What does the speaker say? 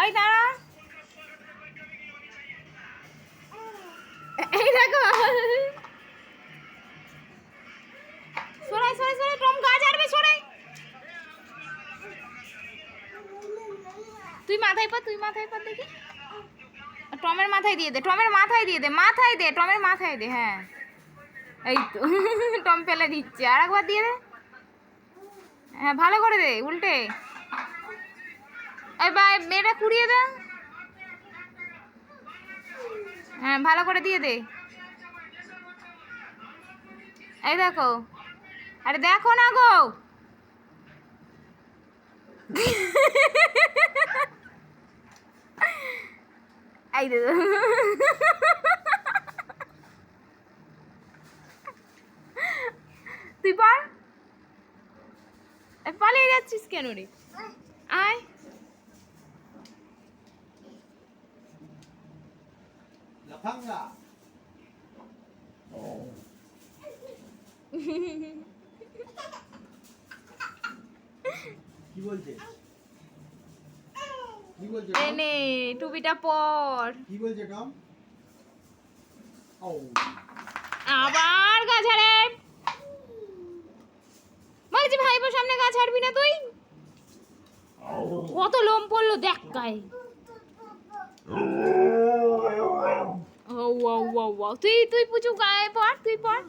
ওই দাঁড়া, এই দেখো সরাই সরাই সরাই, টম গা ঝাড়বে, সরাই। তুই মাথায় পা, তুই মাথায় পা দেখি। টমের মাথায় দিয়ে দে, টমের মাথায় দিয়ে দে, মাথায় দে, টমের মাথায় দে। হ্যাঁ এই তো টম ফেলে দিচ্ছে, আর একবার দিয়ে দে। হ্যাঁ ভালো করে দে, উল্টে। এবার মেয়েটা কুড়িয়ে দে। হ্যাঁ ভালো করে দিয়ে দে। এই দেখো, আরে দেখো না গো। এই দেখো, তুই পার, পালিয়ে যাচ্ছিস কেন রে? আয় লাফাঙ্গা। কি বলছে? কি বলছে? এনে টুপিটা পর। কি বলছে টম? ও আবার গা ঝাড়ে বলছি, ভাইপোর সামনে গা ছাড়বি না তুই? কত লোম পড়লো দেখ গায়ে। ও তুই তুই পুচু গায়ে পর, তুই পর।